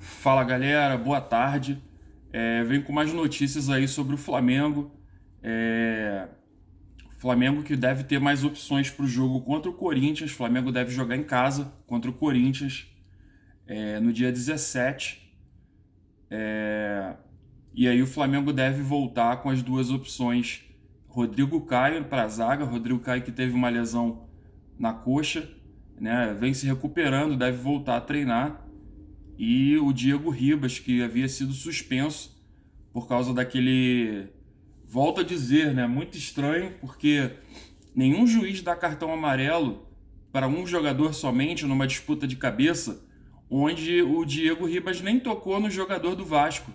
Fala galera, boa tarde. Venho com mais notícias aí sobre o Flamengo. É, Flamengo que deve ter mais opções para o jogo contra o Corinthians. O Flamengo deve jogar em casa contra o Corinthians no dia 17. E aí o Flamengo deve voltar com as duas opções. Rodrigo Caio para a zaga. Rodrigo Caio que teve uma lesão na coxa, né? Vem se recuperando, deve voltar a treinar. E o Diego Ribas, que havia sido suspenso por causa daquele. Volto a dizer, né? Muito estranho, porque nenhum juiz dá cartão amarelo para um jogador somente numa disputa de cabeça, onde o Diego Ribas nem tocou no jogador do Vasco,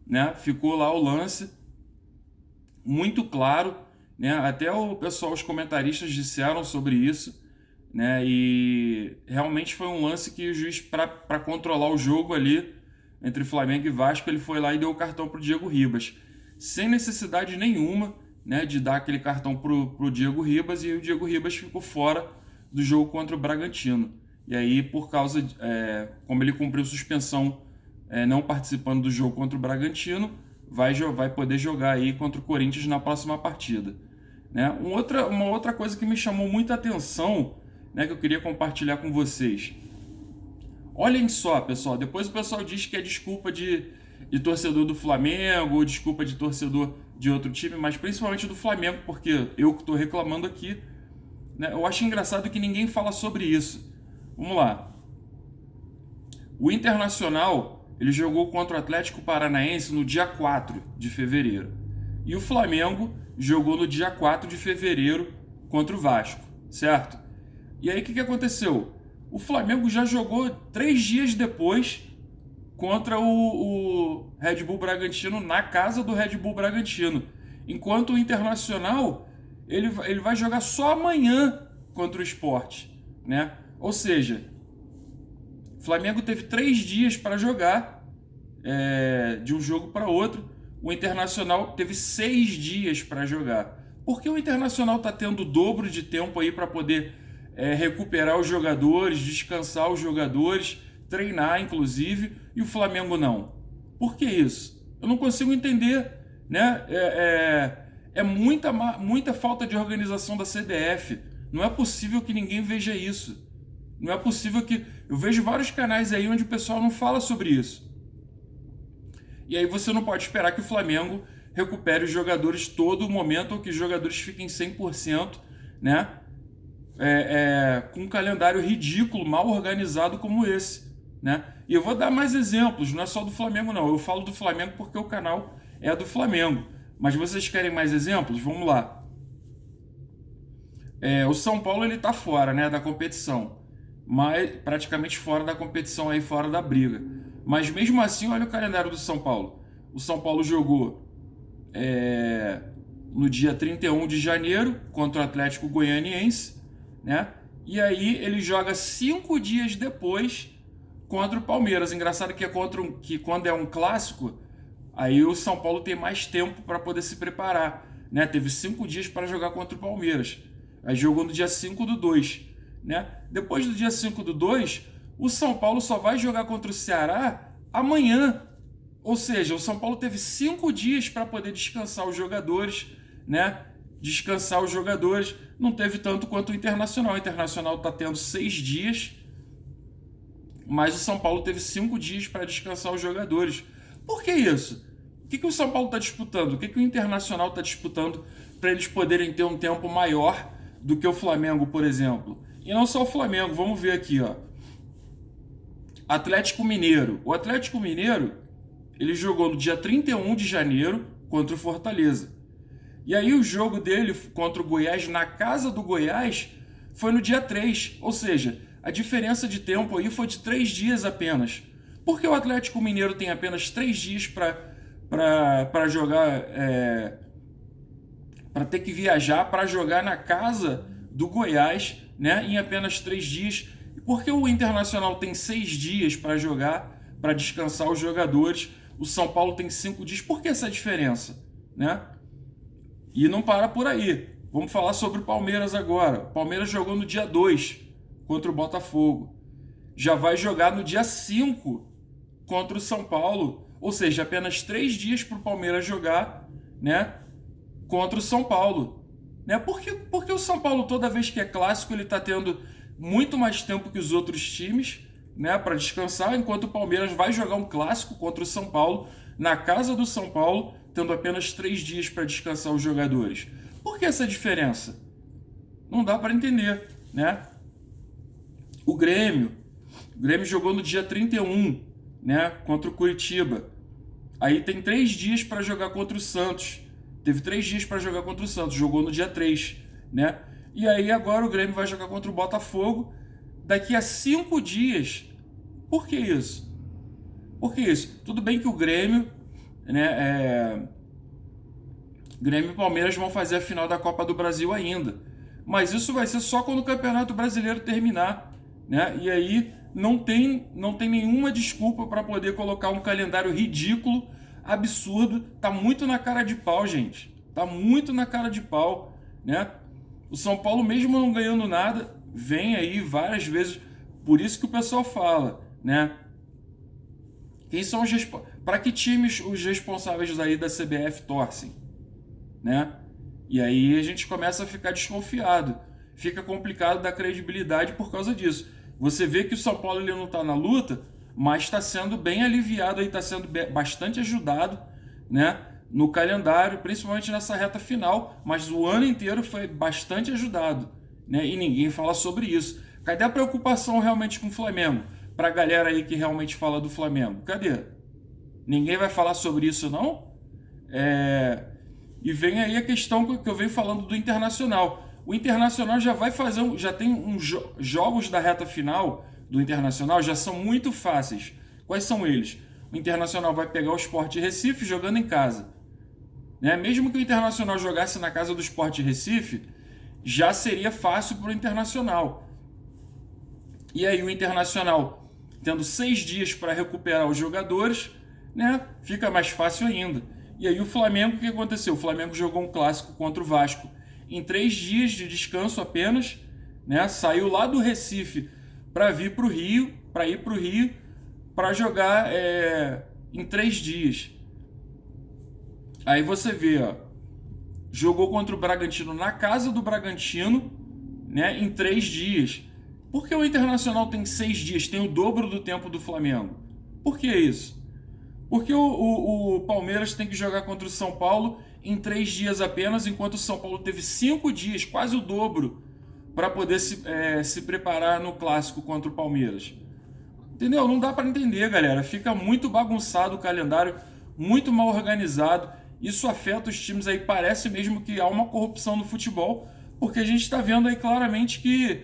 né? Ficou lá o lance muito claro, né? Até o pessoal, os comentaristas disseram sobre isso, né? E realmente foi um lance que o juiz, para controlar o jogo ali entre Flamengo e Vasco, ele foi lá e deu o cartão para o Diego Ribas, sem necessidade nenhuma, né, de dar aquele cartão pro Diego Ribas, e o Diego Ribas ficou fora do jogo contra o Bragantino. E aí, por causa, como ele cumpriu suspensão, não participando do jogo contra o Bragantino, vai poder jogar aí contra o Corinthians na próxima partida, né? Uma outra coisa que me chamou muita atenção, né, que eu queria compartilhar com vocês. Olhem só, pessoal, depois o pessoal diz que é desculpa de torcedor do Flamengo, ou desculpa de torcedor de outro time, mas principalmente do Flamengo, porque eu que estou reclamando aqui, né? Eu acho engraçado que ninguém fala sobre isso. Vamos lá. O Internacional, ele jogou contra o Atlético Paranaense no dia 4 de fevereiro. E o Flamengo jogou no dia 4 de fevereiro contra o Vasco, certo? E aí o que aconteceu? O Flamengo já jogou 3 dias depois contra o Red Bull Bragantino, na casa do Red Bull Bragantino. Enquanto o Internacional, ele vai jogar só amanhã contra o Sport, né? Ou seja, o Flamengo teve 3 dias para jogar de um jogo para outro. O Internacional teve 6 dias para jogar. Por que o Internacional está tendo o dobro de tempo aí para poder recuperar os jogadores, descansar os jogadores, treinar inclusive, e o Flamengo não? Por que isso? Eu não consigo entender, né? É muita falta de organização da CBF. Não é possível que ninguém veja isso. Não é possível que... Eu vejo vários canais aí onde o pessoal não fala sobre isso. E aí você não pode esperar que o Flamengo recupere os jogadores todo momento, ou que os jogadores fiquem 100%, né? Com um calendário ridículo, mal organizado como esse, né? E eu vou dar mais exemplos, não é só do Flamengo não. Eu falo do Flamengo porque o canal é do Flamengo. Mas vocês querem mais exemplos? Vamos lá. O São Paulo, ele tá fora, né, da competição. Mas praticamente fora da competição, aí fora da briga. Mas mesmo assim, olha o calendário do São Paulo. O São Paulo jogou no dia 31 de janeiro contra o Atlético Goianiense, né? E aí ele joga 5 dias depois contra o Palmeiras. Engraçado que que quando é um clássico, aí o São Paulo tem mais tempo para poder se preparar, né? Teve 5 dias para jogar contra o Palmeiras. Aí jogou no dia 5/2, né? Depois do dia 5/2, o São Paulo só vai jogar contra o Ceará amanhã. Ou seja, o São Paulo teve 5 dias para poder descansar os jogadores, né? Descansar os jogadores. Não teve tanto quanto o Internacional. O Internacional está tendo 6 dias, mas o São Paulo teve 5 dias para descansar os jogadores. Por que isso? O que o São Paulo está disputando? O que o Internacional está disputando para eles poderem ter um tempo maior do que o Flamengo, por exemplo? E não só o Flamengo, vamos ver aqui, ó. Atlético Mineiro. O Atlético Mineiro, ele jogou no dia 31 de janeiro contra o Fortaleza. E aí o jogo dele contra o Goiás, na casa do Goiás, foi no dia 3. Ou seja, a diferença de tempo aí foi de 3 dias apenas. Por que o Atlético Mineiro tem apenas 3 dias para jogar, para ter que viajar para jogar na casa do Goiás, né, em apenas 3 dias? Por que o Internacional tem 6 dias para jogar, para descansar os jogadores? O São Paulo tem 5 dias. Por que essa diferença, né? E não para por aí. Vamos falar sobre o Palmeiras agora. O Palmeiras jogou no dia 2 contra o Botafogo. Já vai jogar no dia 5 contra o São Paulo, ou seja, apenas 3 dias para o Palmeiras jogar, né, contra o São Paulo. Né? Porque o São Paulo, toda vez que é clássico, ele está tendo muito mais tempo que os outros times, né, para descansar, enquanto o Palmeiras vai jogar um clássico contra o São Paulo, na casa do São Paulo, tendo apenas 3 dias para descansar os jogadores. Por que essa diferença? Não dá para entender, né? O Grêmio jogou no dia 31, né, contra o Curitiba. Aí tem 3 dias para jogar contra o Santos. Teve 3 dias para jogar contra o Santos, jogou no dia 3, né? E aí agora o Grêmio vai jogar contra o Botafogo daqui a 5 dias. Por que isso? Por que isso? Tudo bem que o Grêmio, né, Grêmio e Palmeiras vão fazer a final da Copa do Brasil ainda. Mas isso vai ser só quando o Campeonato Brasileiro terminar, né? E aí não tem nenhuma desculpa para poder colocar um calendário ridículo, absurdo. Tá muito na cara de pau, gente. Tá muito na cara de pau, né? O São Paulo, mesmo não ganhando nada, vem aí várias vezes. Por isso que o pessoal fala, né? Quem são os para que times os responsáveis aí da CBF torcem, né? E aí a gente começa a ficar desconfiado. Fica complicado dar credibilidade por causa disso. Você vê que o São Paulo ele não está na luta, mas está sendo bem aliviado, está sendo bastante ajudado, né, no calendário, principalmente nessa reta final, mas o ano inteiro foi bastante ajudado, né, e ninguém fala sobre isso. Cadê a preocupação realmente com o Flamengo? Para a galera aí que realmente fala do Flamengo, cadê? Ninguém vai falar sobre isso, não? E vem aí a questão que eu venho falando do Internacional. O Internacional já vai fazer, já tem jogos da reta final do Internacional, já são muito fáceis. Quais são eles? O Internacional vai pegar o Sport Recife jogando em casa, né? Mesmo que o Internacional jogasse na casa do Sport Recife, já seria fácil para o Internacional. E aí o Internacional, tendo 6 dias para recuperar os jogadores, né, fica mais fácil ainda. E aí o Flamengo, o que aconteceu? O Flamengo jogou um clássico contra o Vasco em 3 dias de descanso apenas, né? Saiu lá do Recife para vir para o Rio, para jogar em 3 dias. Aí você vê, ó, jogou contra o Bragantino na casa do Bragantino, né? Em 3 dias. Por que o Internacional tem 6 dias, tem o dobro do tempo do Flamengo? Por que isso? Porque o Palmeiras tem que jogar contra o São Paulo em 3 dias apenas, enquanto o São Paulo teve 5 dias, quase o dobro, para poder se preparar no clássico contra o Palmeiras. Entendeu? Não dá para entender, galera. Fica muito bagunçado o calendário, muito mal organizado. Isso afeta os times aí. Parece mesmo que há uma corrupção no futebol, porque a gente está vendo aí claramente que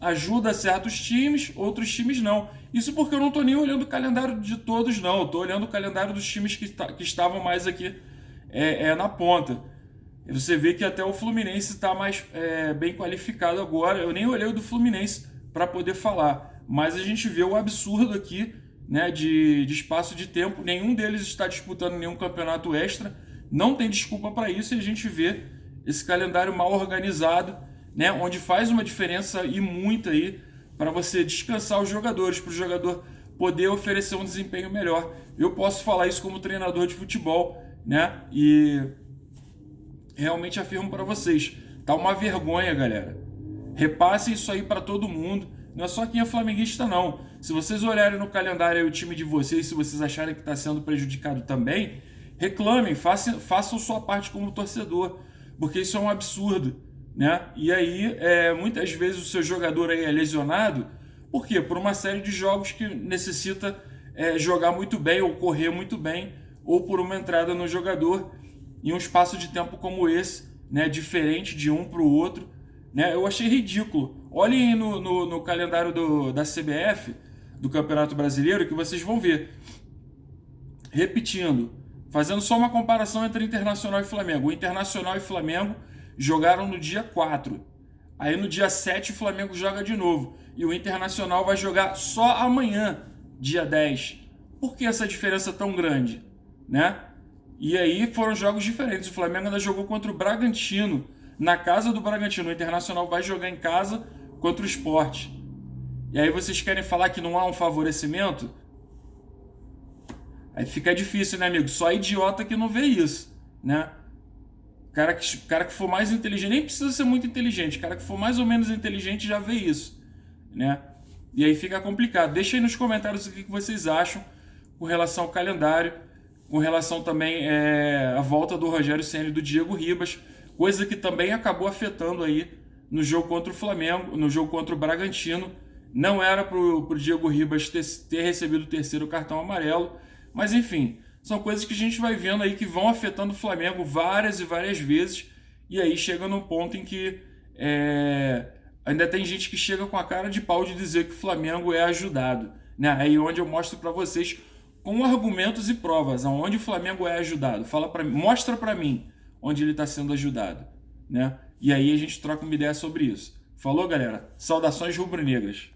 ajuda certos times, outros times não. Isso porque eu não estou nem olhando o calendário de todos, não. Eu estou olhando o calendário dos times que estavam mais aqui na ponta. Você vê que até o Fluminense está mais bem qualificado agora. Eu nem olhei o do Fluminense para poder falar. Mas a gente vê o absurdo aqui, né, de espaço de tempo. Nenhum deles está disputando nenhum campeonato extra. Não tem desculpa para isso e a gente vê esse calendário mal organizado, né, onde faz uma diferença e muita aí para você descansar os jogadores, para o jogador poder oferecer um desempenho melhor. Eu posso falar isso como treinador de futebol, né? E realmente afirmo para vocês, tá uma vergonha, galera. Repasse isso aí para todo mundo. Não é só quem é flamenguista, não. Se vocês olharem no calendário aí o time de vocês, se vocês acharem que está sendo prejudicado também, reclamem, façam sua parte como torcedor, porque isso é um absurdo, né? E aí, muitas vezes o seu jogador aí é lesionado, por quê? Por uma série de jogos que necessita jogar muito bem ou correr muito bem, ou por uma entrada no jogador em um espaço de tempo como esse, né? Diferente de um para o outro, né? Eu achei ridículo. Olhem aí no calendário da CBF, do Campeonato Brasileiro, que vocês vão ver. Repetindo, fazendo só uma comparação entre Internacional e Flamengo. O Internacional e Flamengo jogaram no dia 4. Aí no dia 7 o Flamengo joga de novo. E o Internacional vai jogar só amanhã, dia 10. Por que essa diferença tão grande, né? E aí foram jogos diferentes. O Flamengo ainda jogou contra o Bragantino, na casa do Bragantino. O Internacional vai jogar em casa contra o Sport. E aí vocês querem falar que não há um favorecimento? Aí fica difícil, né, amigo? Só idiota que não vê isso, né? O cara que for mais inteligente, nem precisa ser muito inteligente, o cara que for mais ou menos inteligente já vê isso, né? E aí fica complicado. Deixa aí nos comentários o que vocês acham com relação ao calendário, com relação também à volta do Rogério Ceni e do Diego Ribas, coisa que também acabou afetando aí no jogo contra o Flamengo, no jogo contra o Bragantino. Não era para o Diego Ribas ter recebido o terceiro cartão amarelo, mas enfim, são coisas que a gente vai vendo aí que vão afetando o Flamengo várias e várias vezes, e aí chega num ponto em que ainda tem gente que chega com a cara de pau de dizer que o Flamengo é ajudado, né? Aí onde eu mostro para vocês com argumentos e provas aonde o Flamengo é ajudado. Mostra para mim onde ele está sendo ajudado, né? E aí a gente troca uma ideia sobre isso. Falou, galera? Saudações rubro-negras.